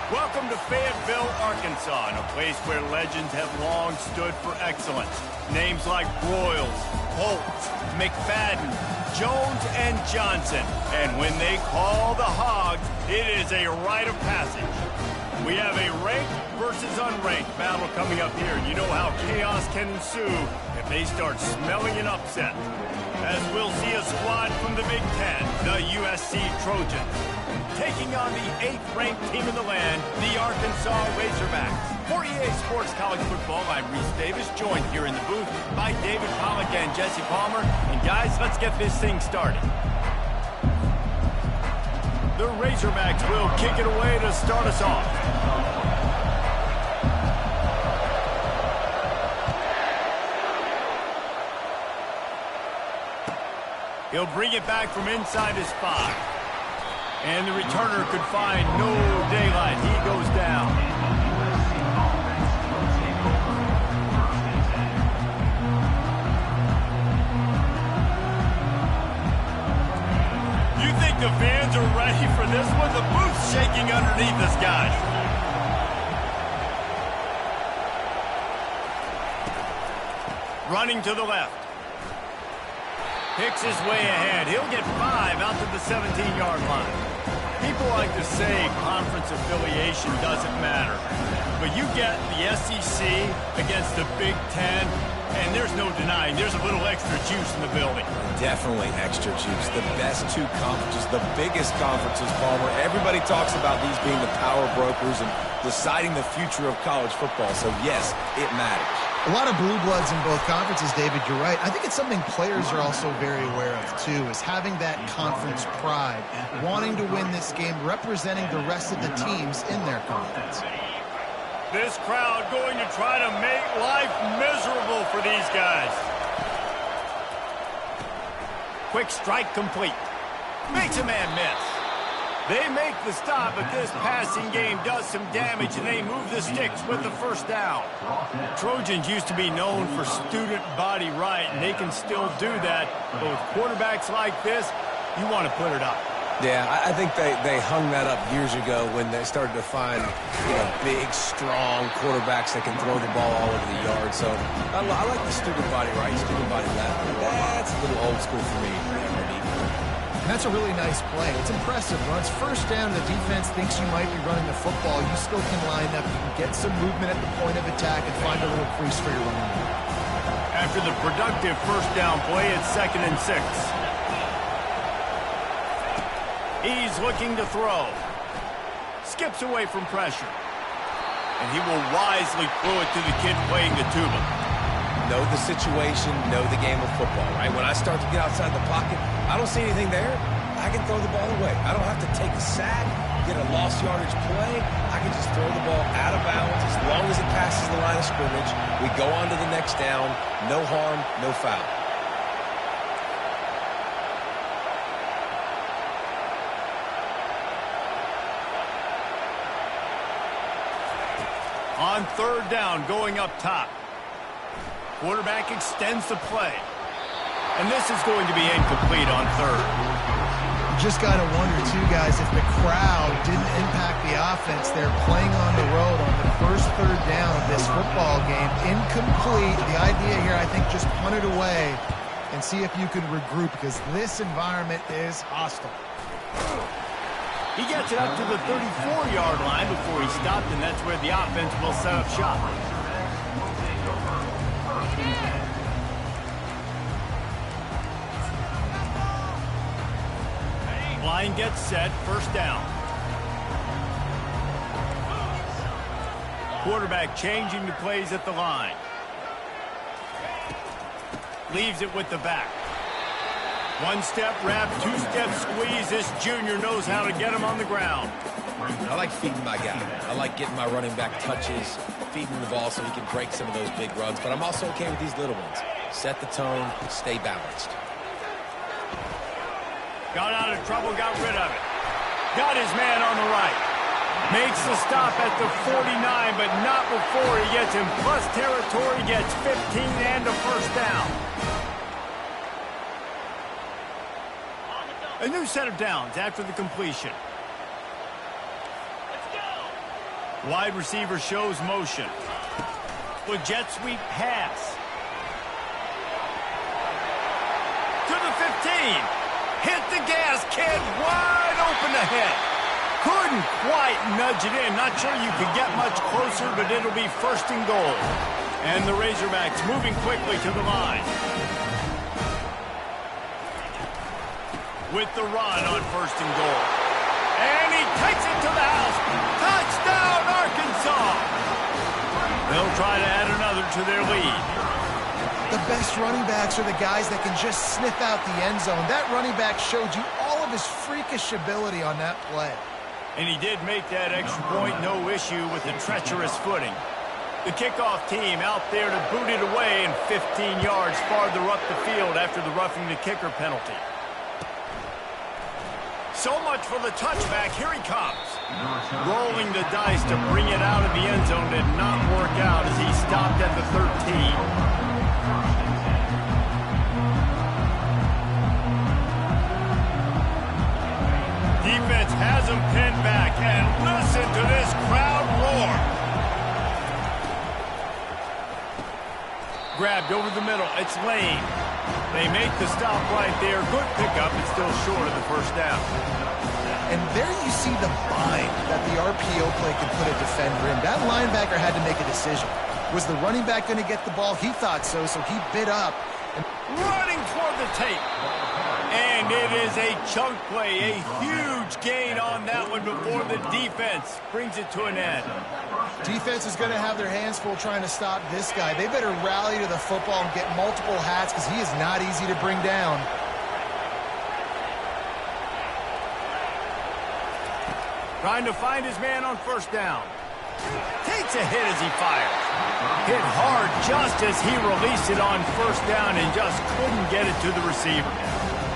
Welcome to Fayetteville, Arkansas, a place where legends have long stood for excellence. Names like Broyles, Holtz, McFadden, Jones, and Johnson. And when they call the Hogs, it is a rite of passage. We have a ranked versus unranked battle coming up here. You know how chaos can ensue if they start smelling an upset. As we'll see a squad from the Big Ten, the USC Trojans, taking on the 8th-ranked team in the land, the Arkansas Razorbacks. For EA Sports College Football, I'm Reese Davis, joined here in the booth by David Pollack and Jesse Palmer. And guys, let's get this thing started. The Razorbacks will kick it away to start us off. He'll bring it back from inside his 5. And the returner could find no daylight. He goes down. You think the fans are ready for this one? The booth's shaking underneath us, guys. Running to the left. Picks his way ahead. He'll get 5 out to the 17-yard line. People like to say conference affiliation doesn't matter. But you get the SEC against the Big Ten, and there's no denying there's a little extra juice in the building. Definitely extra juice. The best 2 conferences, the biggest conferences, Palmer. Everybody talks about these being the power brokers and deciding the future of college football. So, yes, it matters. A lot of blue bloods in both conferences, David, you're right. I think it's something players are also very aware of, too, is having that conference pride, wanting to win this game, representing the rest of the teams in their conference. This crowd going to try to make life miserable for these guys. Quick strike complete. Makes a man miss. They make the stop, but this passing game does some damage, and they move the sticks with the first down. Trojans used to be known for student body right, and they can still do that. But with quarterbacks like this, you want to put it up. Yeah, I think they hung that up years ago when they started to find big, strong quarterbacks that can throw the ball all over the yard. So I like the student body right, student body left. That's a little old school for me. That's a really nice play. It's impressive. When it's first down, the defense thinks you might be running the football. You still can line up. You can get some movement at the point of attack and find a little crease for your running back. After the productive first down play, it's 2nd and 6. He's looking to throw. Skips away from pressure. And he will wisely throw it to the kid playing the tuba. Know the situation, know the game of football, right? When I start to get outside the pocket, I don't see anything there, I can throw the ball away. I don't have to take a sack, get a lost yardage play. I can just throw the ball out of bounds as long as it passes the line of scrimmage. We go on to the next down. No harm, no foul. On 3rd down, going up top. Quarterback extends the play. And this is going to be incomplete on 3rd. You just got to wonder, too, guys, if the crowd didn't impact the offense. They're playing on the road on the first 3rd down of this football game. Incomplete. The idea here, I think, just punt it away and see if you can regroup, because this environment is hostile. He gets it up to the 34-yard line before he stopped, and that's where the offense will set up shop. Line gets set, 1st down. Quarterback changing the plays at the line. Leaves it with the back. 1-step wrap, 2-step squeeze. This junior knows how to get him on the ground. I like feeding my guy. I like getting my running back touches, feeding the ball so he can break some of those big runs. But I'm also okay with these little ones. Set the tone, stay balanced. Got out of trouble, got rid of it. Got his man on the right. Makes the stop at the 49, but not before he gets in plus territory, gets 15 and a 1st down. A new set of downs after the completion. Wide receiver shows motion. With jet sweep pass. To the 15. Hit the gas, kid. Wide open ahead. Couldn't quite nudge it in. Not sure you could get much closer, but it'll be first and goal. And the Razorbacks moving quickly to the line. With the run on first and goal. And he takes it to the house. Touchdown, Arkansas! They'll try to add another to their lead. The best running backs are the guys that can just sniff out the end zone. That running back showed you all of his freakish ability on that play. And he did make that extra point, no issue with the treacherous footing. The kickoff team out there to boot it away and 15 yards farther up the field after the roughing the kicker penalty. So much for the touchback. Here he comes. Rolling the dice to bring it out of the end zone did not work out as he stopped at the 13. Defense has him pinned back, and listen to this crowd roar. Grabbed over the middle. It's Lane. They make the stop right there. Good pickup. It's still short of the first down. And there you see the bind that the RPO play can put a defender in. That linebacker had to make a decision. Was the running back going to get the ball? He thought so, so he bit up. Running toward the tape. And it is a chunk play, a huge gain on that one before the defense brings it to an end. Defense is going to have their hands full trying to stop this guy. They better rally to the football and get multiple hats because he is not easy to bring down. Trying to find his man on first down. Takes a hit as he fires. Hit hard just as he released it on first down and just couldn't get it to the receiver.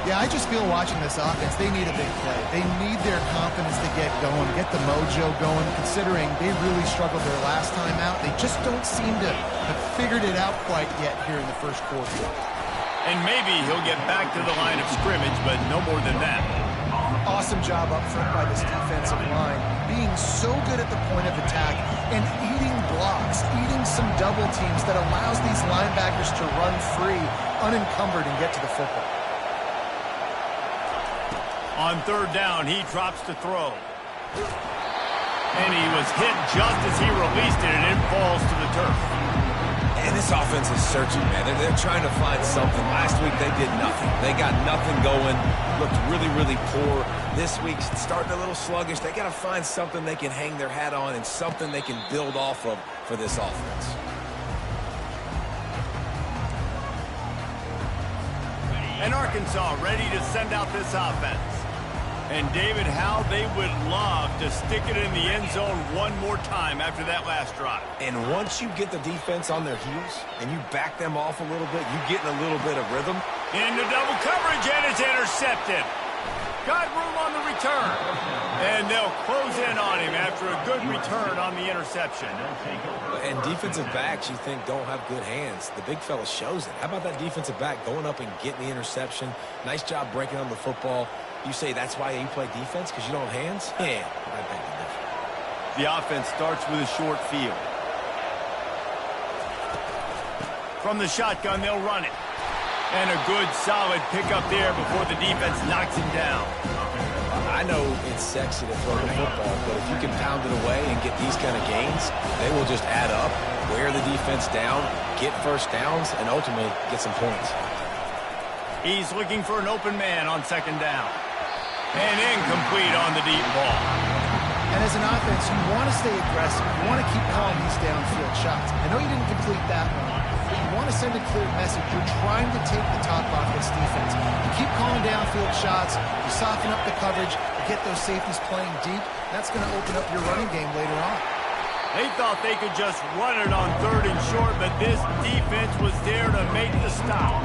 Yeah, I just feel watching this offense, they need a big play. They need their confidence to get going, get the mojo going, considering they really struggled their last time out. They just don't seem to have figured it out quite yet here in the first quarter. And maybe he'll get back to the line of scrimmage, but no more than that. Awesome job up front by this defensive line, being so good at the point of attack and eating blocks, eating some double teams that allows these linebackers to run free, unencumbered, and get to the football. On third down, he drops to throw. And he was hit just as he released it, and it falls to the turf. And this offense is searching, man. They're trying to find something. Last week, they did nothing. They got nothing going. Looked really, really poor. This week's starting a little sluggish. They got to find something they can hang their hat on and something they can build off of for this offense. And Arkansas ready to send out this offense. And David, how they would love to stick it in the end zone one more time after that last drive. And once you get the defense on their heels and you back them off a little bit, you get in a little bit of rhythm. Into double coverage, and it's intercepted. Got room on the return. And they'll close in on him after a good return on the interception. And defensive backs you think don't have good hands. The big fella shows it. How about that defensive back going up and getting the interception? Nice job breaking on the football. You say that's why you play defense, because you don't have hands? Yeah, I beg to differ. The offense starts with a short field. From the shotgun, they'll run it. And a good, solid pickup there before the defense knocks him down. I know it's sexy to throw the football, but if you can pound it away and get these kind of gains, they will just add up, wear the defense down, get first downs, and ultimately get some points. He's looking for an open man on second down. And incomplete on the deep ball. And as an offense, you want to stay aggressive. You want to keep calling these downfield shots. I know you didn't complete that one, but you want to send a clear message. You're trying to take the top off this defense. You keep calling downfield shots. You soften up the coverage. You get those safeties playing deep. That's going to open up your running game later on. They thought they could just run it on third and short, but this defense was there to make the stop.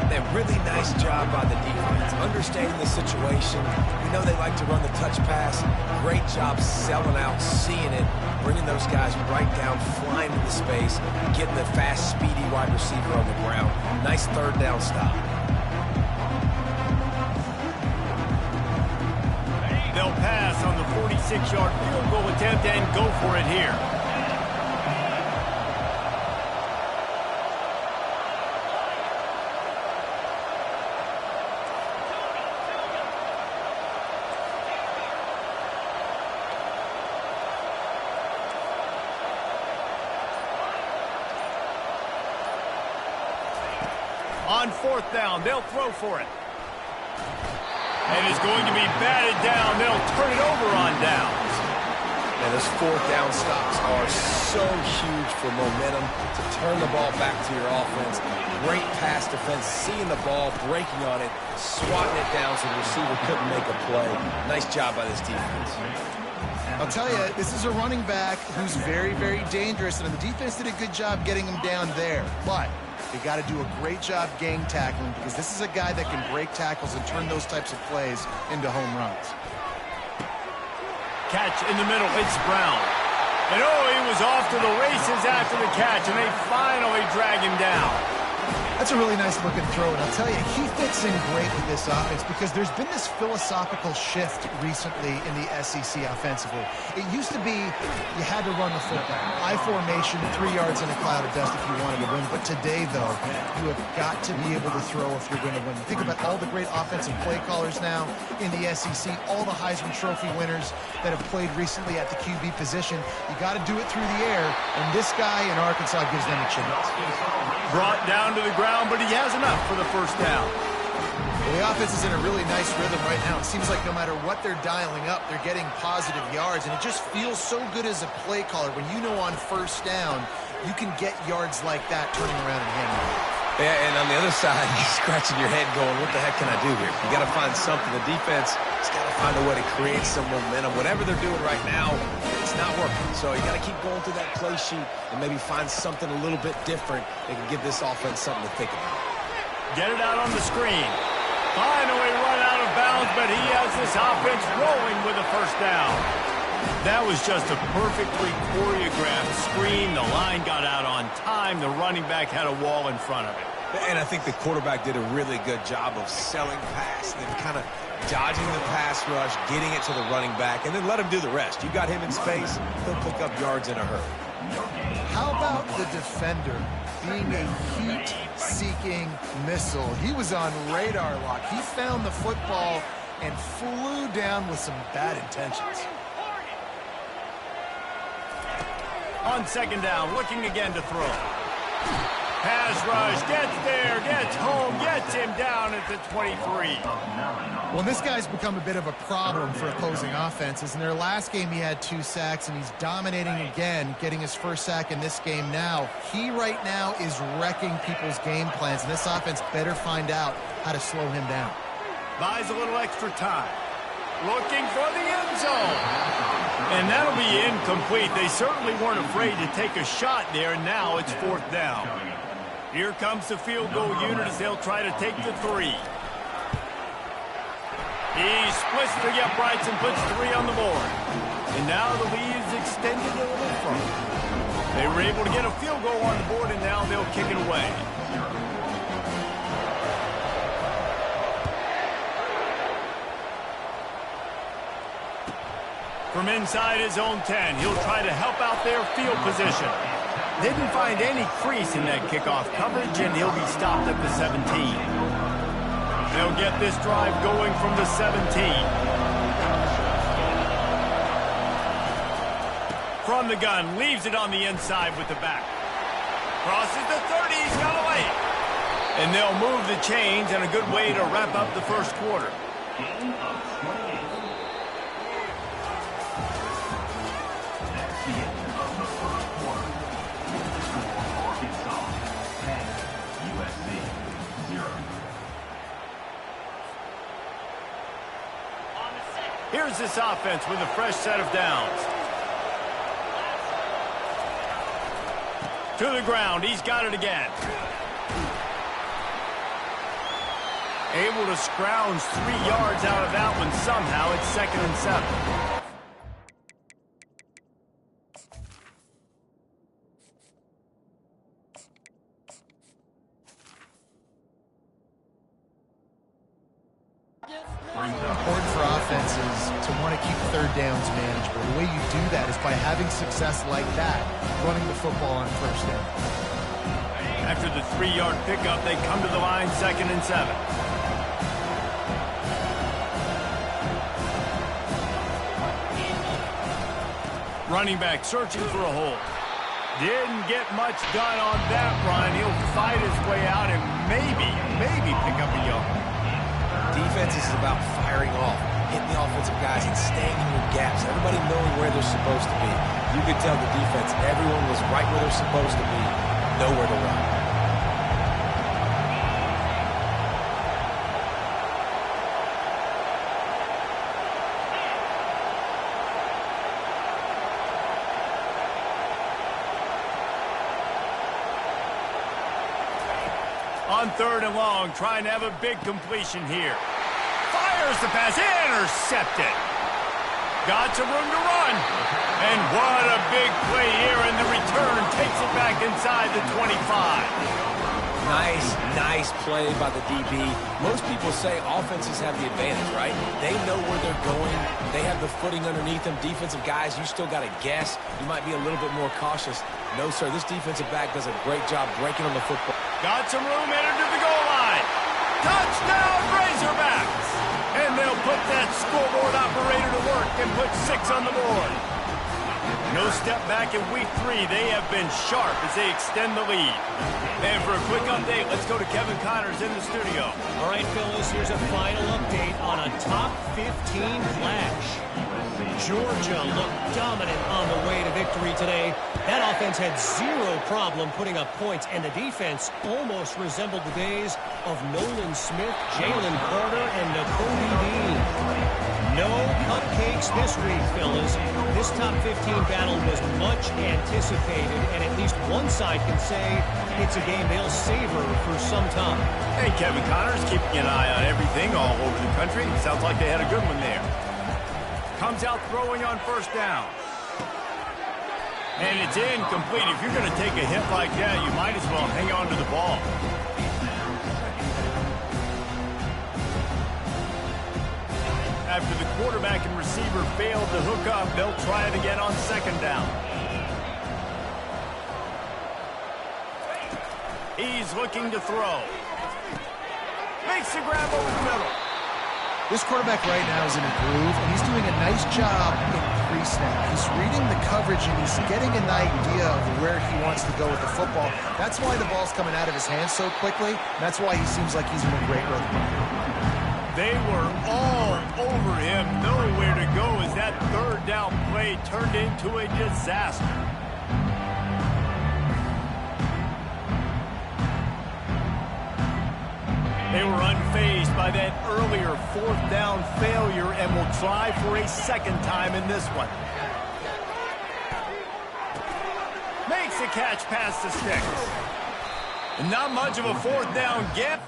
A really nice job by the defense, understanding the situation. We know they like to run the touch pass. Great job selling out, seeing it, bringing those guys right down, flying into space, getting the fast, speedy wide receiver on the ground. Nice third down stop. They'll pass on the 46-yard field goal attempt and go for it here. On fourth down, they'll throw for it. And it's going to be batted down. They'll turn it over on downs. And those fourth down stops are so huge for momentum to turn the ball back to your offense. Great pass defense, seeing the ball, breaking on it, swatting it down so the receiver couldn't make a play. Nice job by this defense. I'll tell you, this is a running back who's very, very dangerous, and the defense did a good job getting him down there. But they got to do a great job gang tackling because this is a guy that can break tackles and turn those types of plays into home runs. Catch in the middle, it's Brown. And oh, he was off to the races after the catch, and they finally drag him down. That's a really nice looking throw, and I'll tell you, he fits in great with this offense because there's been this philosophical shift recently in the SEC offensively. It used to be you had to run the football. I formation, 3 yards in a cloud of dust if you wanted to win. But today, though, you have got to be able to throw if you're going to win. Think about all the great offensive play callers now in the SEC, all the Heisman Trophy winners that have played recently at the QB position. You got to do it through the air, and this guy in Arkansas gives them a chance. Brought down to the ground, but he has enough for the first down. Well, the offense is in a really nice rhythm right now. It seems like no matter what they're dialing up, they're getting positive yards, and it just feels so good as a play caller when you know on first down you can get yards like that turning around and handing it off. Yeah, and on the other side, you're scratching your head going, what the heck can I do here? You got to find something. The defense has got to find a way to create some momentum. Whatever they're doing right now, it's not working. So you got to keep going through that play sheet and maybe find something a little bit different that can give this offense something to think about. Get it out on the screen. Finally run out of bounds, but he has this offense rolling with a first down. That was just a perfectly choreographed screen. The line got out on time. The running back had a wall in front of it. And I think the quarterback did a really good job of selling pass, then kind of dodging the pass rush, getting it to the running back, and then let him do the rest. You got him in space, he'll pick up yards in a hurry. How about the defender being a heat-seeking missile? He was on radar lock. He found the football and flew down with some bad intentions. On second down, looking again to throw. Pass rush, gets there, gets home, gets him down at the 23. Well, this guy's become a bit of a problem for opposing offenses. In their last game, he had 2 sacks, and he's dominating again, getting his first sack in this game now. He right now is wrecking people's game plans, and this offense better find out how to slow him down. Buys a little extra time. Looking for the end zone. And that'll be incomplete. They certainly weren't afraid to take a shot there, and now it's fourth down. Here comes the field goal unit as they'll try to take the 3. He splits the uprights and puts 3 on the board. And now the lead is extended a little further. They were able to get a field goal on the board, and now they'll kick it away. From inside his own 10, he'll try to help out their field position. Didn't find any crease in that kickoff coverage, and he'll be stopped at the 17. They'll get this drive going from the 17. From the gun, leaves it on the inside with the back. Crosses the 30, he's got away. And they'll move the chains, and a good way to wrap up the first quarter. Here's this offense with a fresh set of downs. To the ground, he's got it again. Able to scrounge 3 yards out of that one somehow. It's 2nd and 7. Important for offenses to to want to keep third downs manageable. The way you do that is by having success like that, running the football on first down. After the 3-yard pickup, they come to the line 2nd and 7. Running back searching for a hole. Didn't get much done on that run. He'll fight his way out and maybe pick up a yard. Defense is about firing off, hitting the offensive guys and staying in your gaps. Everybody knowing where they're supposed to be. You could tell the defense, everyone was right where they're supposed to be, nowhere to run. On 3rd and long, trying to have a big completion here. Fires the pass, intercepted. Got some room to run. And what a big play here, and the return takes it back inside the 25. Nice play by the DB. Most people say offenses have the advantage, right? They know where they're going. They have the footing underneath them. Defensive guys, you still got to guess. You might be a little bit more cautious. No, sir, this defensive back does a great job breaking on the football. Got some room, entered to the goal line. Touchdown, Razorbacks! And they'll put that scoreboard operator to work and put 6 on the board. No step back in week 3. They have been sharp as they extend the lead. And for a quick update, let's go to Kevin Connors in the studio. All right, Phyllis, here's a final update on a top 15 flash. Georgia looked dominant on the way to victory today. That offense had zero problem putting up points, and the defense almost resembled the days of Nolan Smith, Jalen Carter, and Nakobe Dean. No cupcakes this week, fellas. This top 15 battle was much anticipated, and at least one side can say it's a game they'll savor for some time. Hey, Kevin Connors keeping an eye on everything all over the country. Sounds like they had a good one there. Comes out throwing on 1st down. And it's incomplete. If you're going to take a hit like that, you might as well hang on to the ball. After the quarterback and receiver failed to hook up, they'll try it again on 2nd down. He's looking to throw. Makes the grab over the middle. This quarterback right now is in a groove, and he's doing a nice job in pre-snap. He's reading the coverage, and he's getting an idea of where he wants to go with the football. That's why the ball's coming out of his hands so quickly. That's why he seems like he's in a great rhythm. They were all over him, nowhere to go as that 3rd down play turned into a disaster. They were unfazed by that earlier 4th down failure and will try for a 2nd time in this one. Makes a catch past the sticks. Not much of a 4th down get.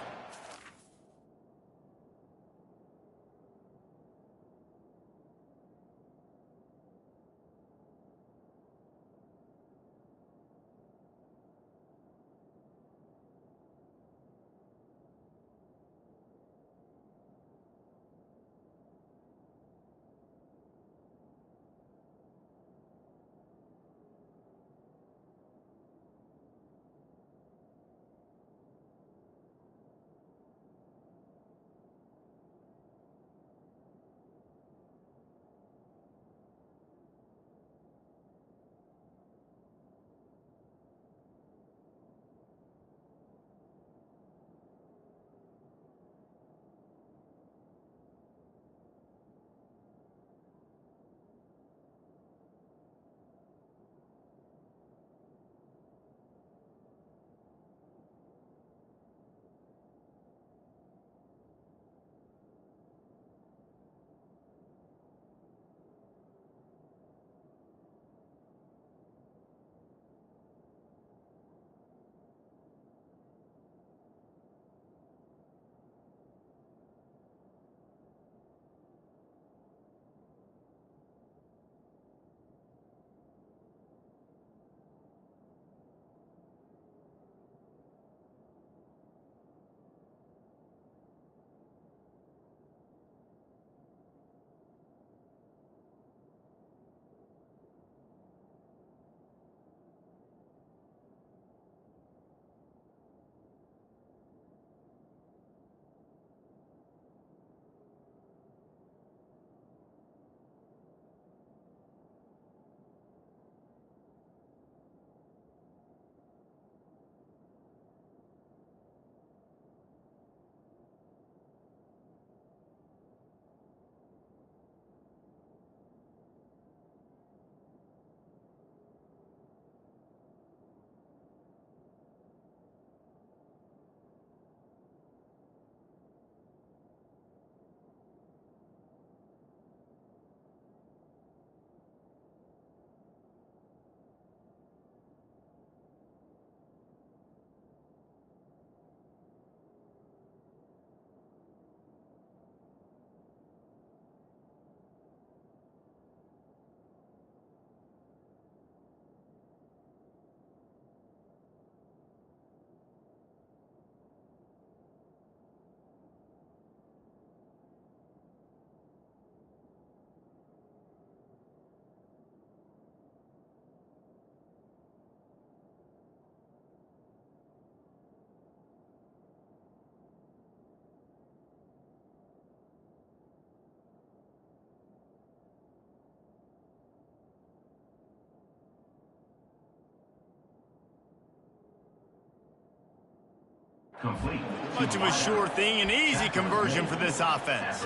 Much of a sure thing, an easy conversion for this offense.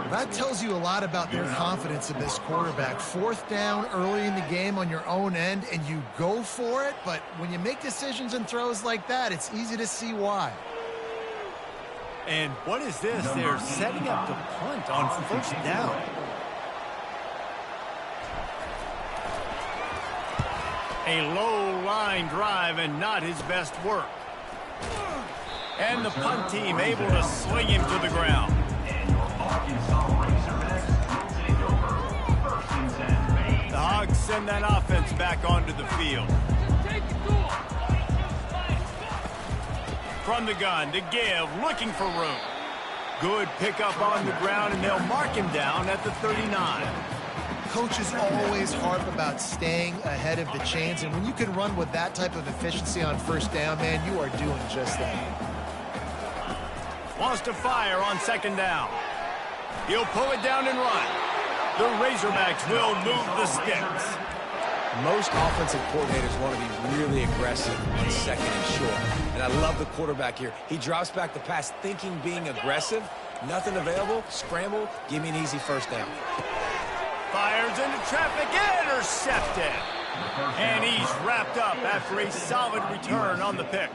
That tells you a lot about their confidence of this quarterback. 4th down early in the game on your own end, and you go for it, but when you make decisions and throws like that, it's easy to see why. And what is this? They're setting up the punt on 1st down. A low line drive and not his best work. And the punt team able to swing him to the ground. The Hogs send that offense back onto the field. From the gun to give, looking for room. Good pickup on the ground, and they'll mark him down at the 39. Coaches always harp about staying ahead of the chains, and when you can run with that type of efficiency on 1st down, man, you are doing just that. Wants to fire on 2nd down. He'll pull it down and run. The Razorbacks will move the sticks. Most offensive coordinators want to be really aggressive on 2nd and short. And I love the quarterback here. He drops back the pass thinking being aggressive. Nothing available. Scramble. Give me an easy 1st down. Fires into traffic. Intercepted. And he's wrapped up after a solid return on the pick.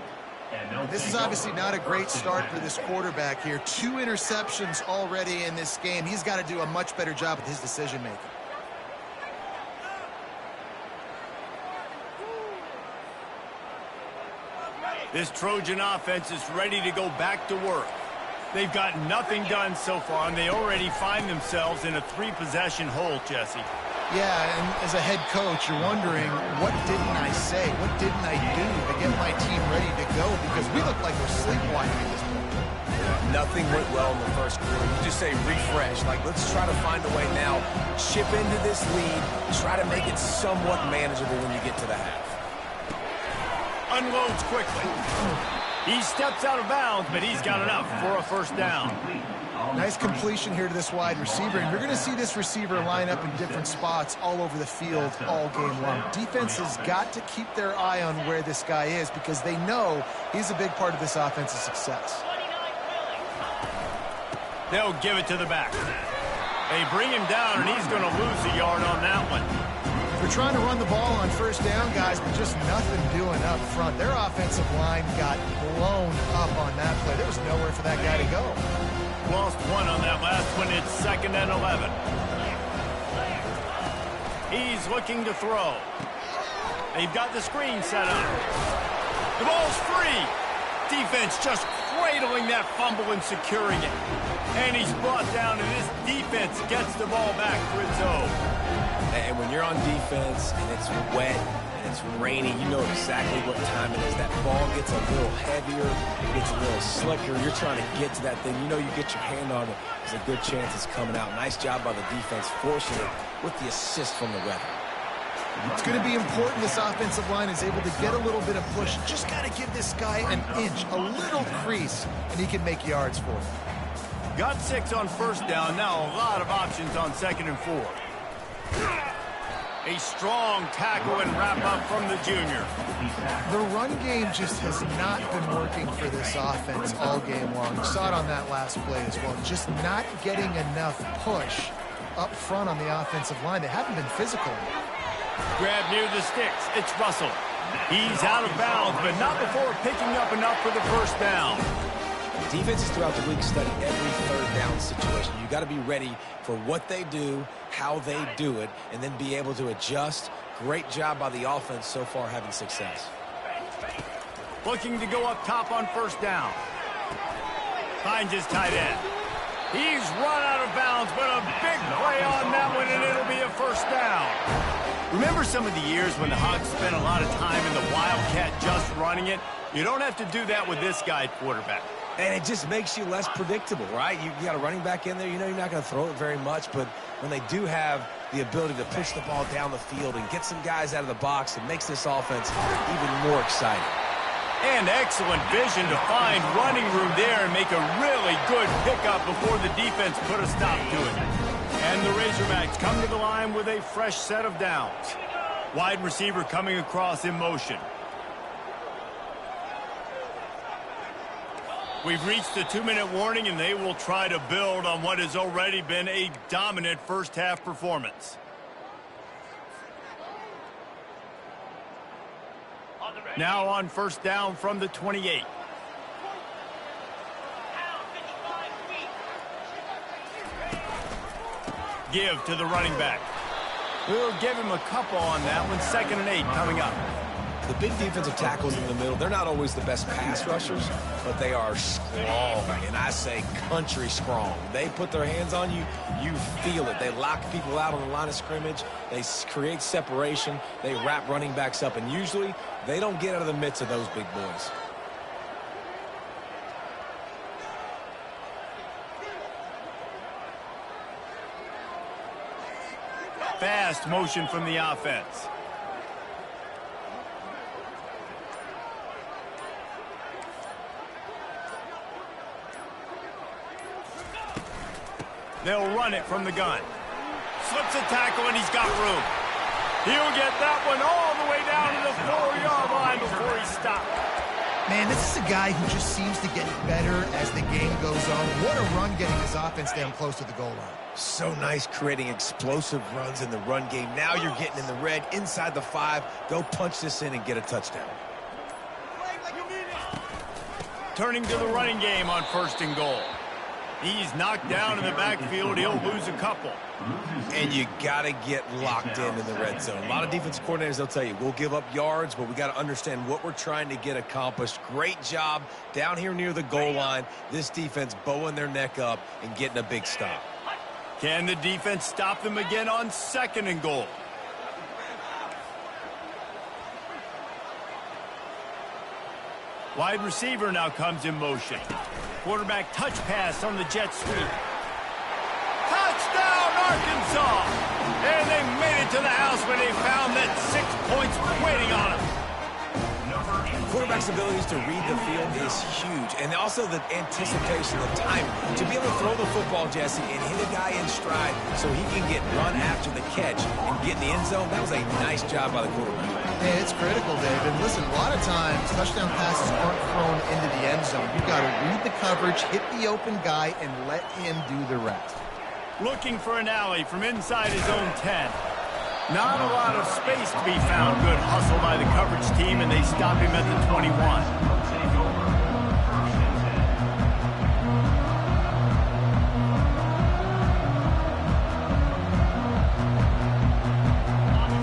This is obviously not a great start for this quarterback here. 2 interceptions already in this game. He's got to do a much better job with his decision-making. This Trojan offense is ready to go back to work. They've got nothing done so far, and they already find themselves in a 3-possession hole, Jesse. Yeah, and as a head coach, you're wondering, what didn't I say? What didn't I do to get my team ready to go? Because we look like we're sleepwalking at this point. Nothing went well in the 1st quarter. You just say refresh. Like, let's try to find a way now. Chip into this lead. Try to make it somewhat manageable when you get to the half. Unloads quickly. He steps out of bounds, but he's got enough for a 1st down. Nice completion here to this wide receiver, and you're going to see this receiver line up in different spots all over the field all game long. Defense has got to keep their eye on where this guy is because they know he's a big part of this offense's success. They'll give it to the back. They bring him down, and he's going to lose a yard on that one. They're trying to run the ball on 1st down, guys, but just nothing doing up front. Their offensive line got blown up on that play. There was nowhere for that guy to go. Lost 1 on that last one. It's 2nd and 11. He's looking to throw. They've got the screen set up. The ball's free. Defense just cradling that fumble and securing it. And he's brought down, and this defense gets the ball back for its own. And when you're on defense and it's wet and it's rainy, you know exactly what time it is. That ball gets a little heavier, it gets a little slicker. You're trying to get to that thing. You know you get your hand on it. There's a good chance it's coming out. Nice job by the defense forcing it with the assist from the weather. It's going to be important this offensive line is able to get a little bit of push. Just got to give this guy an inch, a little crease, and he can make yards for it. Got 6 on 1st down. Now a lot of options on 2nd and 4. A strong tackle and wrap-up from the junior. The run game just has not been working for this offense all game long. You saw it on that last play as well. Just not getting enough push up front on the offensive line. They haven't been physical. Grab near the sticks. It's Russell. He's out of bounds, but not before picking up enough for the 1st down. Defenses throughout the league study every 3rd down situation. You got to be ready for what they do, how they do it, and then be able to adjust. Great job by the offense so far having success. Looking to go up top on 1st down. Finds his tight end. He's run out of bounds, but a big play on that one, and it'll be a 1st down. Remember some of the years when the Hogs spent a lot of time in the Wildcat just running it? You don't have to do that with this guy quarterback. And it just makes you less predictable, right? You got a running back in there. You know you're not going to throw it very much, but when they do have the ability to push the ball down the field and get some guys out of the box, it makes this offense even more exciting. And excellent vision to find running room there and make a really good pickup before the defense put a stop to it. And the Razorbacks come to the line with a fresh set of downs. Wide receiver coming across in motion. We've reached the 2-minute warning, and they will try to build on what has already been a dominant first-half performance. Now on first down from the 28. Give to the running back. We'll give him a couple on that one. 2nd and 8 coming up. The big defensive tackles in the middle, they're not always the best pass rushers, but they are strong, and I say country strong. They put their hands on you, you feel it. They lock people out on the line of scrimmage. They create separation. They wrap running backs up, and usually they don't get out of the midst of those big boys. Fast motion from the offense. They'll run it from the gun. Slips a tackle, and he's got room. He'll get that one all the way down to the 4-yard line before he stops. Man, this is a guy who just seems to get better as the game goes on. What a run getting his offense down close to the goal line. So nice creating explosive runs in the run game. Now you're getting in the red, inside the 5. Go punch this in and get a touchdown. Turning to the running game on 1st and goal. He's knocked down in the backfield. He'll lose a couple. And you got to get locked in the red zone. A lot of defensive coordinators, they'll tell you, we'll give up yards, but we got to understand what we're trying to get accomplished. Great job down here near the goal line. This defense bowing their neck up and getting a big stop. Can the defense stop them again on 2nd and goal? Wide receiver now comes in motion. Quarterback touch pass on the jet sweep. Touchdown, Arkansas! And they made it to the house when they found that 6 points waiting on them. Quarterback's abilities to read the field is huge, and also the anticipation, the timing. To be able to throw the football, Jesse, and hit a guy in stride so he can get run after the catch and get in the end zone, that was a nice job by the quarterback. Hey, it's critical, David. Listen, a lot of times touchdown passes aren't thrown into the end zone. You've got to read the coverage, hit the open guy, and let him do the rest. Looking for an alley from inside his own 10. Not a lot of space to be found. Good hustle by the coverage team, and they stop him at the 21.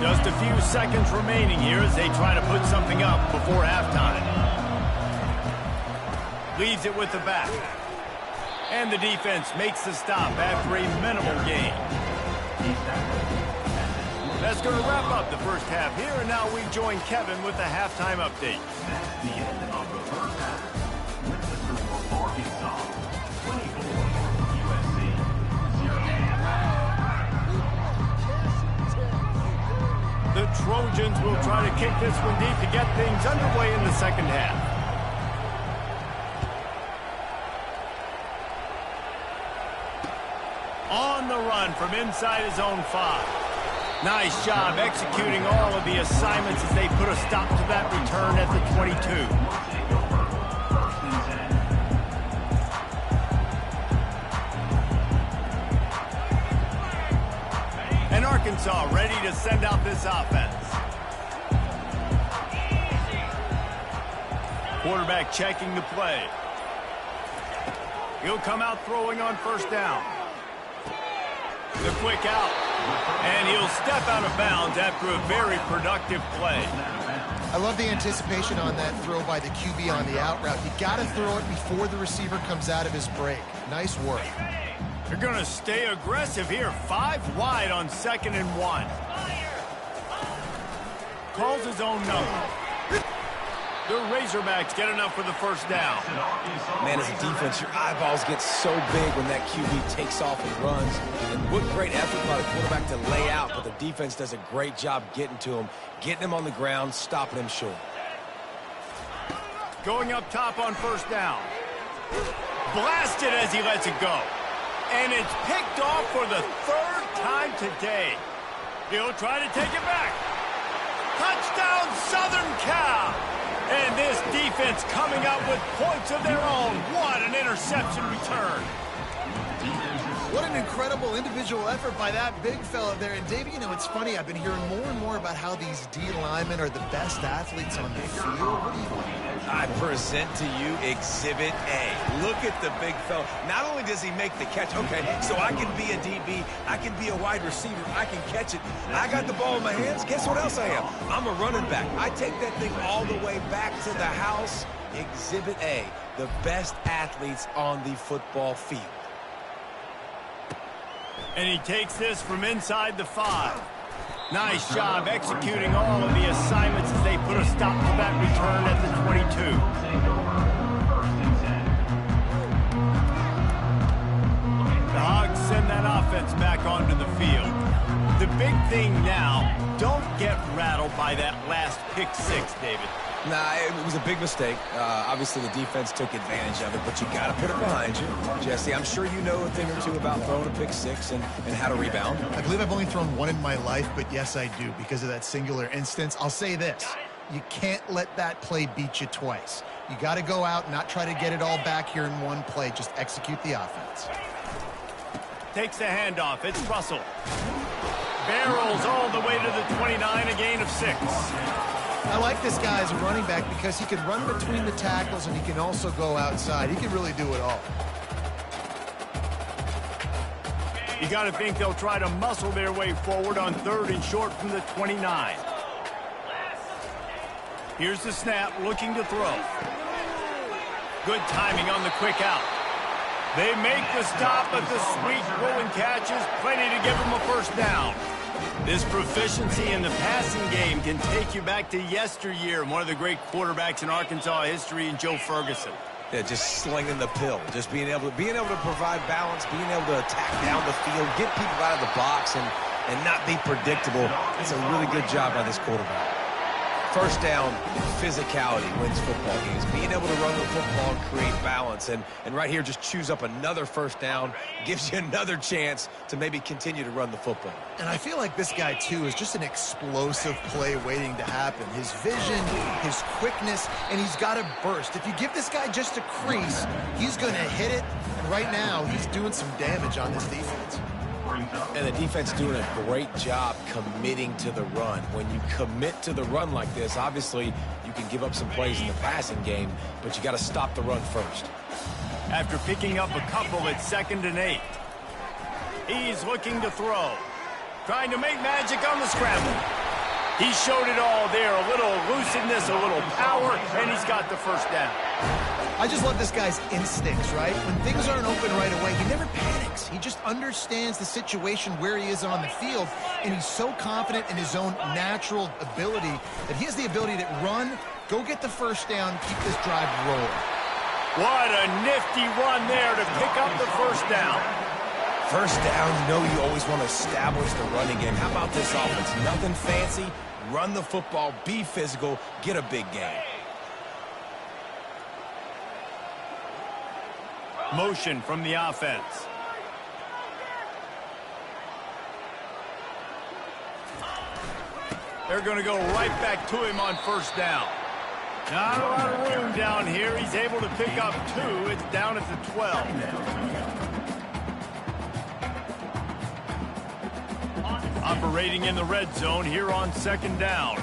Just a few seconds remaining here as they try to put something up before halftime. Leaves it with the back. And the defense makes the stop after a minimal gain. That's going to wrap up the first half here, and now we join Kevin with the halftime update. That's the end of the first half. With the score for Arkansas, 24, USC 0. The Trojans will try to kick this one deep to get things underway in the second half. On the run from inside his own 5. Nice job executing all of the assignments as they put a stop to that return at the 22. And Arkansas ready to send out this offense. Quarterback checking the play. He'll come out throwing on first down. The quick out. And he'll step out of bounds after a very productive play. I love the anticipation on that throw by the QB on the out route. You got to throw it before the receiver comes out of his break. Nice work. They're going to stay aggressive here. 5 wide on 2nd and 1. Calls his own number. The Razorbacks get enough for the first down. Man, as a defense, your eyeballs get so big when that QB takes off and runs. And what great effort by the quarterback to lay out, but the defense does a great job getting to him, getting him on the ground, stopping him short. Going up top on first down. Blasted as he lets it go. And it's picked off for the 3rd time today. He'll try to take it back. Touchdown, Southern Cal! And this defense coming up with points of their own. What an interception return. What an incredible individual effort by that big fella there. And, Davey, you know, it's funny. I've been hearing more and more about how these D linemen are the best athletes on the field. What do you think? I present to you Exhibit A. Look at the big fella. Not only does he make the catch, okay, so I can be a DB, I can be a wide receiver, I can catch it. I got the ball in my hands. Guess what else I am? I'm a running back. I take that thing all the way back to the house. Exhibit A, the best athletes on the football field. And he takes this from inside the 5. Nice job executing all of the assignments as they put a stop to that return at the 22. The Hogs send that offense back onto the field. The big thing now, don't get rattled by that last pick 6, David. Nah, it was a big mistake. Obviously, the defense took advantage of it, but you got to put it behind you. Jesse, I'm sure you know a thing or two about throwing a pick 6 and how to rebound. I believe I've only thrown one in my life, but yes, I do because of that singular instance. I'll say this. You can't let that play beat you twice. You got to go out, not try to get it all back here in one play. Just execute the offense. Takes the handoff. It's Russell. Barrels all the way to the 29, a gain of 6. I like this guy as a running back because he can run between the tackles and he can also go outside. He can really do it all. You got to think they'll try to muscle their way forward on 3rd and short from the 29. Here's the snap, looking to throw. Good timing on the quick out. They make the stop, but the sweet rolling catch is plenty to give them a first down. This proficiency in the passing game can take you back to yesteryear, one of the great quarterbacks in Arkansas history, in Joe Ferguson. Yeah, just slinging the pill, just being able to provide balance, being able to attack down the field, get people out of the box, and not be predictable. That's a really good job by this quarterback. First down, physicality wins football games. Being able to run the football and create balance. And right here, just choose up another first down. Gives you another chance to maybe continue to run the football. And I feel like this guy, too, is just an explosive play waiting to happen. His vision, his quickness, and he's got a burst. If you give this guy just a crease, he's going to hit it. And right now, he's doing some damage on this defense. And the defense doing a great job committing to the run. When you commit to the run like this, obviously you can give up some plays in the passing game, but you got to stop the run first. After picking up a couple at 2nd and 8. He's looking to throw. Trying to make magic on the scramble. He showed it all there. A little elusiveness, a little power, and he's got the first down. I just love this guy's instincts, right? When things aren't open right away, he never panics. He just understands the situation where he is on the field, and he's so confident in his own natural ability that he has the ability to run, go get the first down, keep this drive rolling. What a nifty run there to pick up the first down. First down, you know you always want to establish the running game. How about this offense? Nothing fancy. Run the football, be physical, get a big gain. Motion from the offense. They're going to go right back to him on first down. Not a lot of room down here. He's able to pick up 2. It's down at the 12. Operating in the red zone here on 2nd down.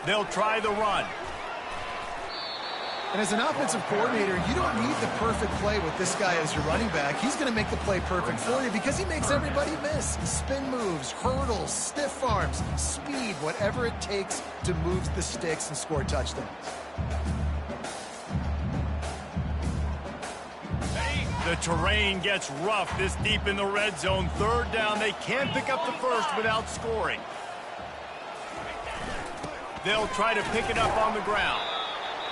They'll try the run. And as an offensive coordinator, you don't need the perfect play with this guy as your running back. He's going to make the play perfect for you because he makes everybody miss. Spin moves, hurdles, stiff arms, speed, whatever it takes to move the sticks and score touchdowns. The terrain gets rough this deep in the red zone. 3rd down. They can't pick up the first without scoring. They'll try to pick it up on the ground.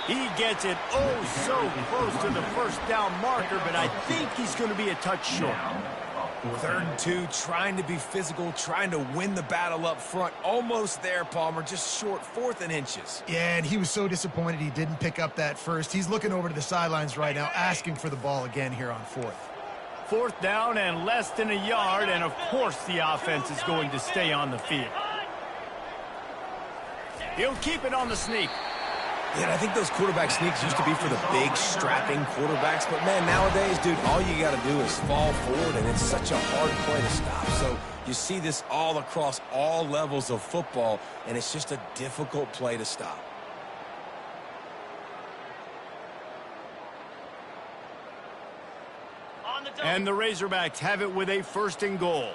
He gets it oh so close to the first down marker, but I think he's going to be a touch short. 3rd and 2, trying to be physical, trying to win the battle up front. Almost there, Palmer, just short, 4th and inches. Yeah, and he was so disappointed he didn't pick up that first. He's looking over to the sidelines right now, asking for the ball again here on 4th. 4th down and less than a yard, and of course the offense is going to stay on the field. He'll keep it on the sneak. Yeah, and I think those quarterback sneaks used to be for the big, strapping quarterbacks. But, man, nowadays, dude, all you got to do is fall forward, and it's such a hard play to stop. So you see this all across all levels of football, and it's just a difficult play to stop. And the Razorbacks have it with a 1st and goal.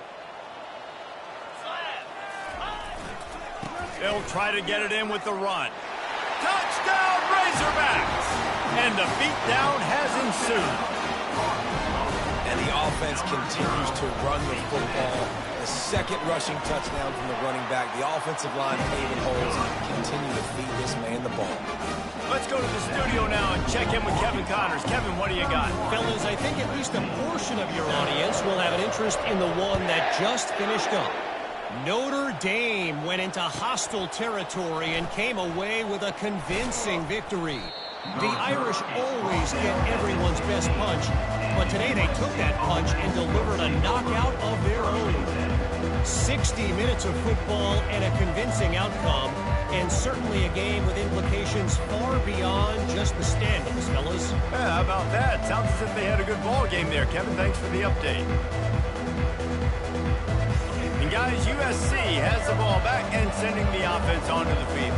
They'll try to get it in with the run. Touchdown, Razorbacks! And the beatdown has ensued. And the offense continues to run the football. The 2nd rushing touchdown from the running back. The offensive line paving holes. Continue to feed this man the ball. Let's go to the studio now and check in with Kevin Connors. Kevin, what do you got? Fellas, I think at least a portion of your audience will have an interest in the one that just finished up. Notre Dame went into hostile territory and came away with a convincing victory. The Irish always get everyone's best punch, but today they took that punch and delivered a knockout of their own. 60 minutes of football and a convincing outcome, and certainly a game with implications far beyond just the standings, fellas. Yeah, how about that? Sounds as if they had a good ball game there. Kevin, thanks for the update. And guys, USC has the ball back and sending the offense onto the field.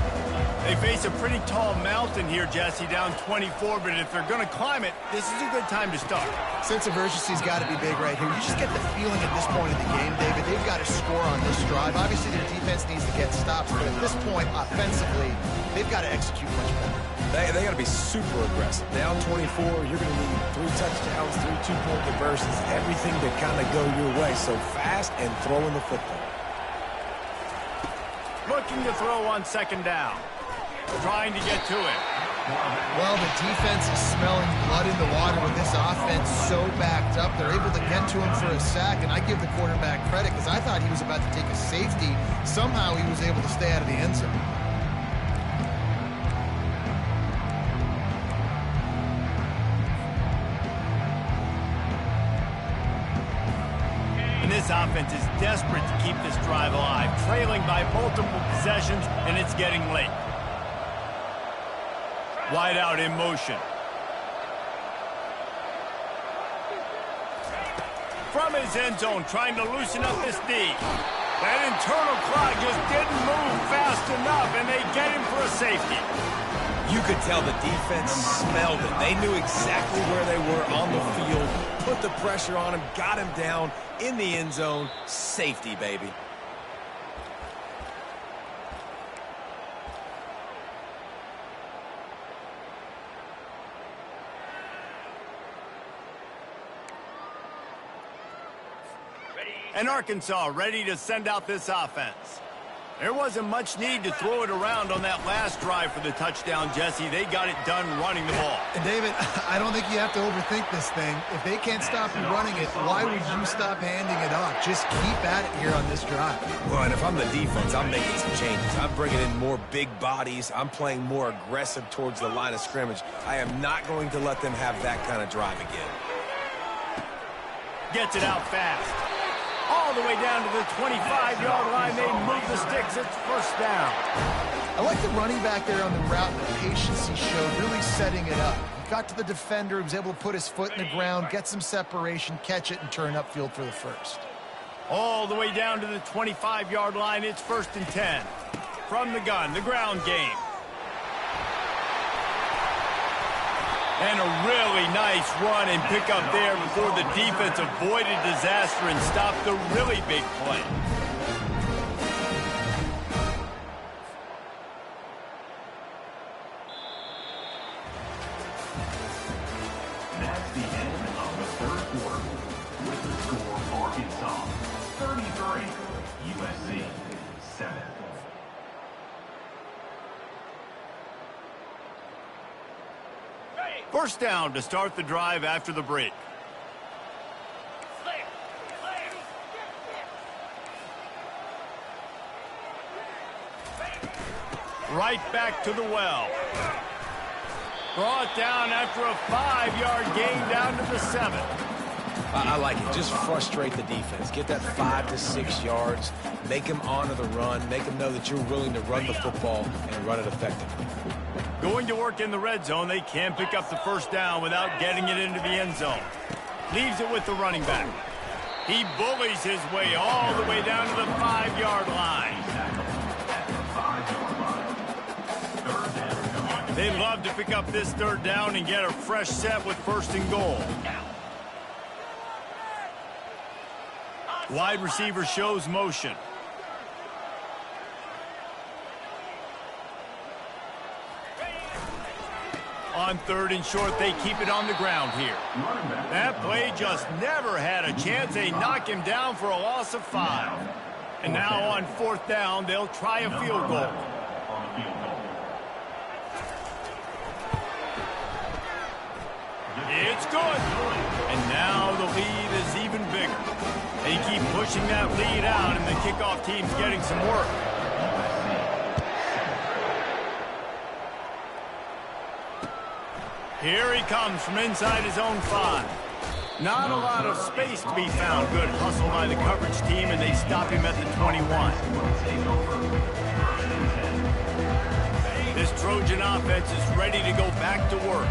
They face a pretty tall mountain here, Jesse, down 24, but if they're going to climb it, this is a good time to start. Sense of urgency's got to be big right here. You just get the feeling at this point of the game, David, they've got to score on this drive. Obviously, their defense needs to get stops, but at this point, offensively, they've got to execute much better. They got to be super aggressive. Down 24, you're going to need 3 touchdowns, 3 two-point conversions, everything to kind of go your way. So fast and throwing the football. Looking to throw on 2nd down. Trying to get to it. Well, the defense is smelling blood in the water with this offense so backed up. They're able to get to him for a sack, and I give the quarterback credit because I thought he was about to take a safety. Somehow he was able to stay out of the end zone. And this offense is desperate to keep this drive alive, trailing by multiple possessions, and it's getting late. Wide out in motion. From his end zone, trying to loosen up this D. That internal clock just didn't move fast enough, and they get him for a safety. You could tell the defense smelled it. They knew exactly where they were on the field, put the pressure on him, got him down in the end zone. Safety, baby. And Arkansas ready to send out this offense. There wasn't much need to throw it around on that last drive for the touchdown, Jesse. They got it done running the ball. And David, I don't think you have to overthink this thing. If they can't stop you running it, why would you stop handing it off? Just keep at it here on this drive. Well, and if I'm the defense, I'm making some changes. I'm bringing in more big bodies. I'm playing more aggressive towards the line of scrimmage. I am not going to let them have that kind of drive again. Gets it out fast. All the way down to the 25-yard line. They move the sticks. It's 1st down. I like the running back there on the route and the patience he showed, really setting it up. He got to the defender, he was able to put his foot in the ground, get some separation, catch it, and turn upfield for the 1st. All the way down to the 25-yard line. It's 1st and 10. From the gun, the ground game. And a really nice run and pick up there before the defense avoided disaster and stopped the really big play. That's the end of the 3rd quarter. With the score, Arkansas 33, USC 7. 1st down to start the drive after the break. Right back to the well. Brought down after a 5-yard gain down to the 7. I like it. Just frustrate the defense. Get that 5 to 6 yards. Make them honor the run. Make them know that you're willing to run the football and run it effectively. Going to work in the red zone, they can't pick up the first down without getting it into the end zone. Leaves it with the running back. He bullies his way all the way down to the 5-yard line. They love to pick up this third down and get a fresh set with 1st and goal. Wide receiver shows motion. On 3rd and short, they keep it on the ground here. That play just never had a chance. They knock him down for a loss of 5. And now on 4th down, they'll try a field goal. It's good. And now the lead is even bigger. They keep pushing that lead out, and the kickoff team's getting some work. Here he comes from inside his own 5. Not a lot of space to be found. Good hustle by the coverage team, and they stop him at the 21. This Trojan offense is ready to go back to work.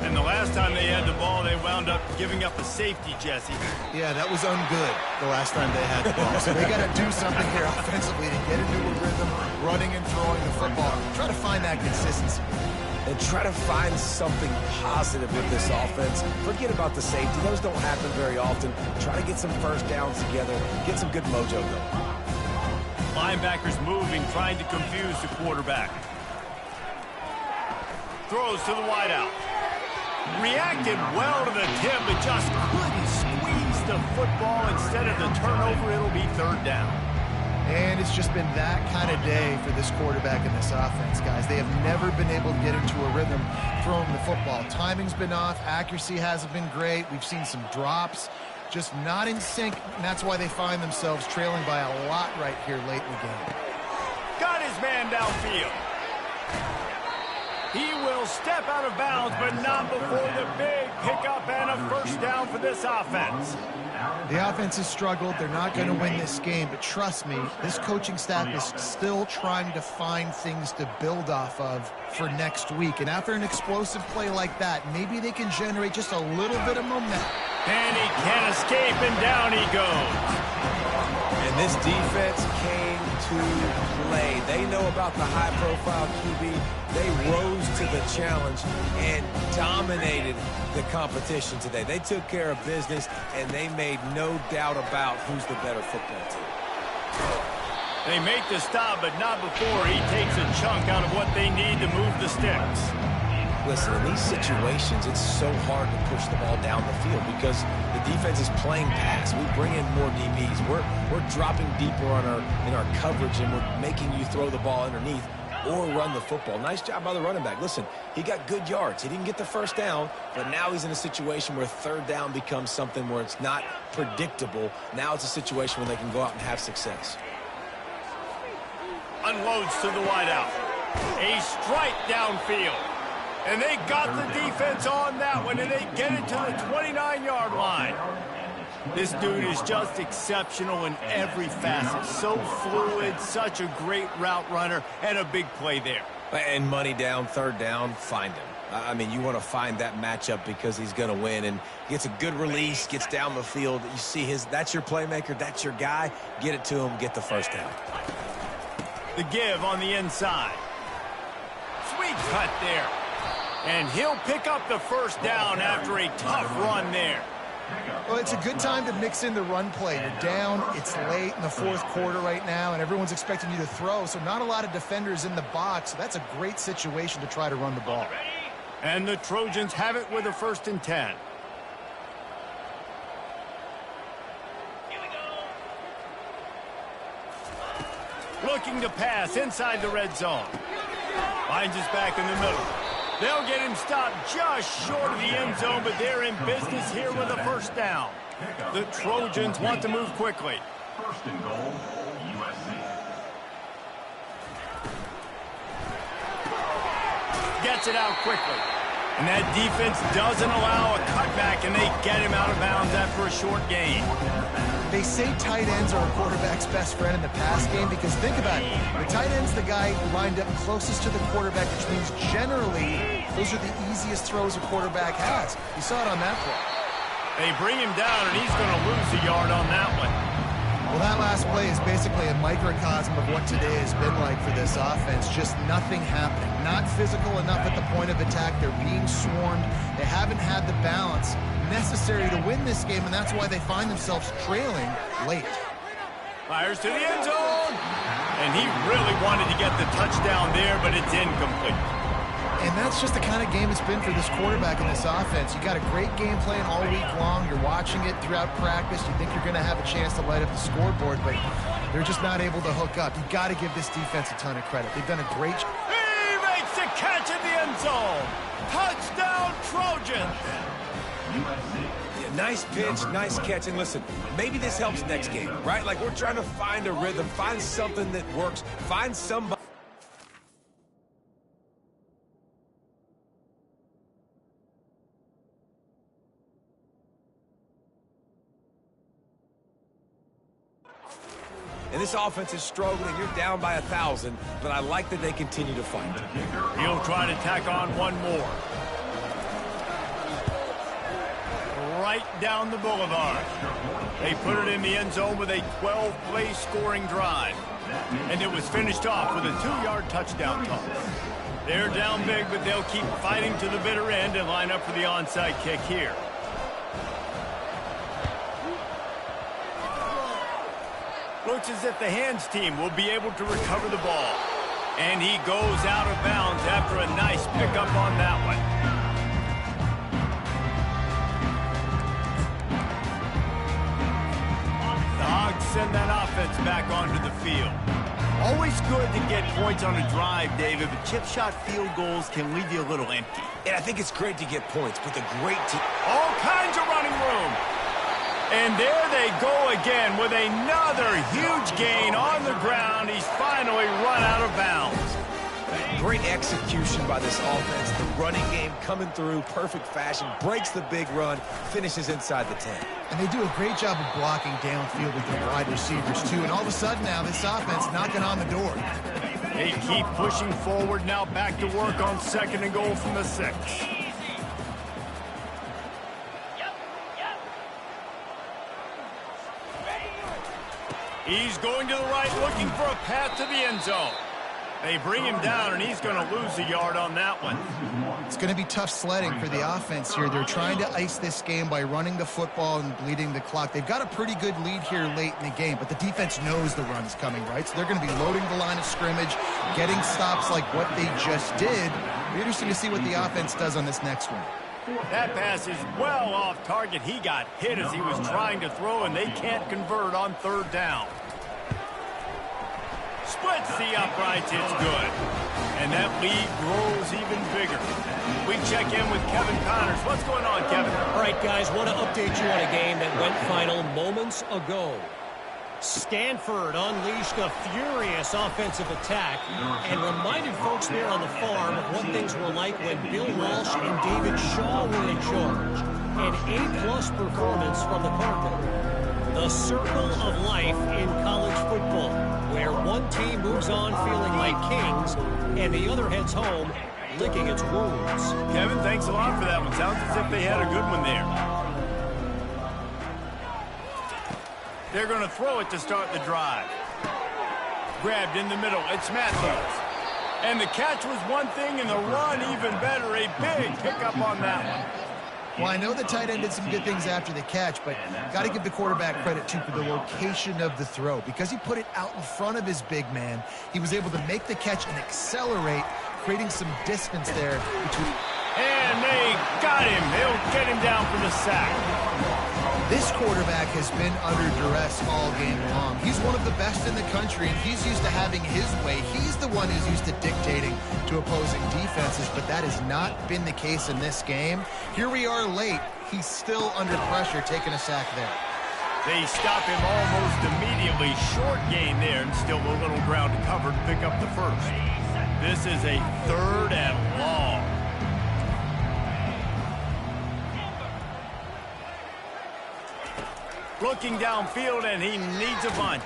And the last time they had the ball, they wound up giving up a safety, Jesse. Yeah, that was ungood the last time they had the ball. So they got to do something here offensively to get into a rhythm, running and throwing the football. Try to find that consistency. And try to find something positive with this offense. Forget about the safety. Those don't happen very often. Try to get some first downs together. Get some good mojo going. Linebackers moving, trying to confuse the quarterback. Throws to the wideout. Reacted well to the tip, but just couldn't squeeze the football. Instead of the turnover, it'll be 3rd down. And it's just been that kind of day for this quarterback in this offense, guys. They have never been able to get into a rhythm throwing the football. Timing's been off. Accuracy hasn't been great. We've seen some drops. Just not in sync, and that's why they find themselves trailing by a lot right here late in the game. Got his man downfield. He will step out of bounds, but not before the big pickup and a 1st down for this offense. The offense has struggled. They're not going to win this game, but trust me, this coaching staff is still trying to find things to build off of for next week. And after an explosive play like that, maybe they can generate just a little bit of momentum. And he can't escape, and down he goes. And this defense came to play. They know about the high-profile QB. They rose to the challenge and dominated the competition today. They took care of business, and they made no doubt about who's the better football team. They make the stop, but not before he takes a chunk out of what they need to move the sticks. Listen, in these situations, it's so hard to push the ball down the field because the defense is playing pass. We bring in more DBs. We're dropping deeper in our coverage, and we're making you throw the ball underneath or run the football. Nice job by the running back. Listen, he got good yards. He didn't get the 1st down, but now he's in a situation where 3rd down becomes something where it's not predictable. Now it's a situation where they can go out and have success. Unloads to the wideout. A strike downfield. And they got the defense on that one, and they get it to the 29-yard line. This dude is just exceptional in every facet. So fluid, such a great route runner, and a big play there. And money down, 3rd down, find him. I mean, you want to find that matchup because he's going to win, and gets a good release, gets down the field. You see that's your playmaker, that's your guy. Get it to him, get the 1st down. The give on the inside. Sweet cut there. And he'll pick up the 1st down after a tough run there. Well, it's a good time to mix in the run play. You're down, it's late in the 4th quarter right now, and everyone's expecting you to throw, so not a lot of defenders in the box. So that's a great situation to try to run the ball. And the Trojans have it with a 1st and 10. Looking to pass inside the red zone. Finds his back in the middle. They'll get him stopped just short of the end zone, but they're in business here with a 1st down. The Trojans want to move quickly. 1st and goal, USC. Gets it out quickly. And that defense doesn't allow a cutback, and they get him out of bounds after a short gain. They say tight ends are a quarterback's best friend in the pass game because think about it. The tight end's the guy lined up closest to the quarterback, which means generally those are the easiest throws a quarterback has. You saw it on that play. They bring him down, and he's going to lose a yard on that one. Well, that last play is basically a microcosm of what today has been like for this offense. Just nothing happening. Not physical enough at the point of attack. They're being swarmed. They haven't had the balance necessary to win this game, and that's why they find themselves trailing late. Fires to the end zone. And he really wanted to get the touchdown there, but it's incomplete. And that's just the kind of game it's been for this quarterback in this offense. You got a great game plan all week long. You're watching it throughout practice. You think you're going to have a chance to light up the scoreboard, but they're just not able to hook up. You got to give this defense a ton of credit. They've done a great job. He makes the catch in the end zone. Touchdown, Trojans. Yeah, nice pitch, nice catch. And listen, maybe this helps next game, right? Like we're trying to find a rhythm, find something that works, find somebody. And this offense is struggling. You're down by 1,000, but I like that they continue to fight. He'll try to tack on one more. Right down the boulevard. They put it in the end zone with a 12-play scoring drive. And it was finished off with a 2-yard touchdown toss. They're down big, but they'll keep fighting to the bitter end and line up for the onside kick here. Looks as if the hands team will be able to recover the ball. And he goes out of bounds after a nice pickup on that one. The Hogs send that offense back onto the field. Always good to get points on a drive, David, but chip shot field goals can leave you a little empty. And I think it's great to get points, but the great team. All kinds of running room. And there they go again with another huge gain on the ground. He's finally run out of bounds. Great execution by this offense. The running game coming through, perfect fashion, breaks the big run, finishes inside the 10. And they do a great job of blocking downfield with their wide receivers, too. And all of a sudden now, this offense knocking on the door. They keep pushing forward now, back to work on 2nd and goal from the 6. He's going to the right, looking for a path to the end zone. They bring him down, and he's going to lose a yard on that one. It's going to be tough sledding for the offense here. They're trying to ice this game by running the football and bleeding the clock. They've got a pretty good lead here late in the game, but the defense knows the run's coming, right? So they're going to be loading the line of scrimmage, getting stops like what they just did. It'll be interesting to see what the offense does on this next one. That pass is well off target. He got hit as he was trying to throw, and they can't convert on 3rd down. Splits the uprights, it's good. And that lead grows even bigger. We check in with Kevin Connors. What's going on, Kevin? All right, guys, want to update you on a game that went final moments ago. Stanford unleashed a furious offensive attack and reminded folks there on the farm of what things were like when Bill Walsh and David Shaw were in charge. An A-plus performance from the Cardinals. The circle of life in college football, where one team moves on feeling like kings and the other heads home licking its wounds. Kevin, thanks a lot for that one. Sounds as if they had a good one there. They're going to throw it to start the drive. Grabbed in the middle. It's Matthews. And the catch was one thing, and the run even better. A big pickup on that one. Well, I know the tight end did some good things after the catch, but got to give the quarterback credit, too, for the location of the throw. Because he put it out in front of his big man, he was able to make the catch and accelerate, creating some distance there between. And they got him. They'll get him down for the sack. This quarterback has been under duress all game long. He's one of the best in the country, and he's used to having his way. He's the one who's used to dictating to opposing defenses, but that has not been the case in this game. Here we are late. He's still under pressure, taking a sack there. They stop him almost immediately. Short gain there, and still a little ground to cover to pick up the first. This is a 3rd and long. Looking downfield, and he needs a bunch.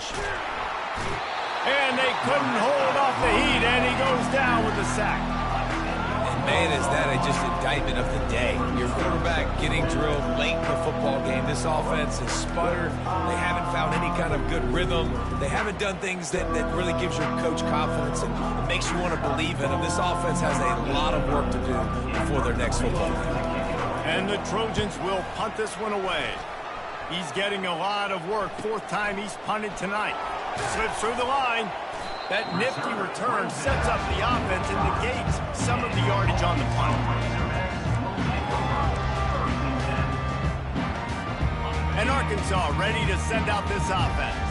And they couldn't hold off the heat, and he goes down with the sack. And man, is that just indictment of the day. Your quarterback getting drilled late in the football game. This offense is sputtered. They haven't found any kind of good rhythm. They haven't done things that really gives your coach confidence and makes you want to believe in them. This offense has a lot of work to do before their next football game. And the Trojans will punt this one away. He's getting a lot of work. Fourth time he's punted tonight. Slips through the line. That nifty return sets up the offense and negates some of the yardage on the punt. And Arkansas ready to send out this offense.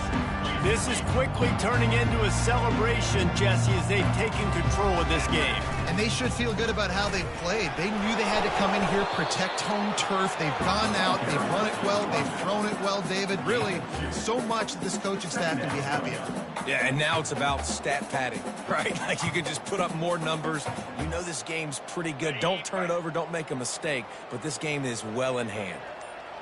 This is quickly turning into a celebration, Jesse, as they've taken control of this game. And they should feel good about how they've played. They knew they had to come in here, protect home turf. They've gone out, they've run it well, they've thrown it well, David. Really, so much that this coaching staff can be happy about. Yeah, and now it's about stat padding, right? Like you can just put up more numbers. You know this game's pretty good. Don't turn it over, don't make a mistake. But this game is well in hand.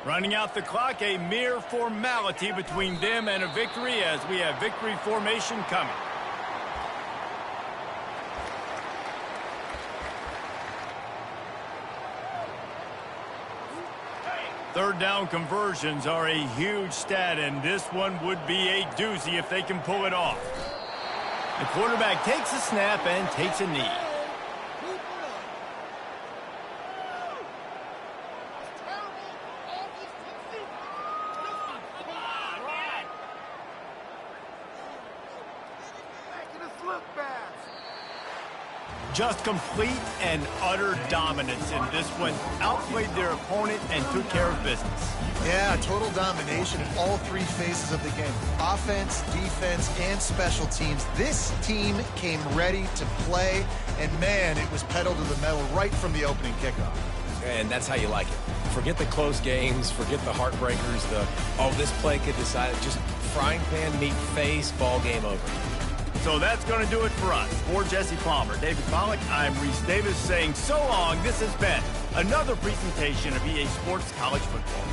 Running out the clock, a mere formality between them and a victory as we have victory formation coming. Third down conversions are a huge stat, and this one would be a doozy if they can pull it off. The quarterback takes a snap and takes a knee. Just complete and utter dominance in this one. Outplayed their opponent and took care of business. Yeah, total domination in all three phases of the game. Offense, defense, and special teams. This team came ready to play, and man, it was pedal to the metal right from the opening kickoff. And that's how you like it. Forget the close games, forget the heartbreakers, this play could decide it. Just frying pan, meet face, ball game over. So that's going to do it for us. For Jesse Palmer, David Pollack, I'm Reese Davis saying so long. This has been another presentation of EA Sports College Football.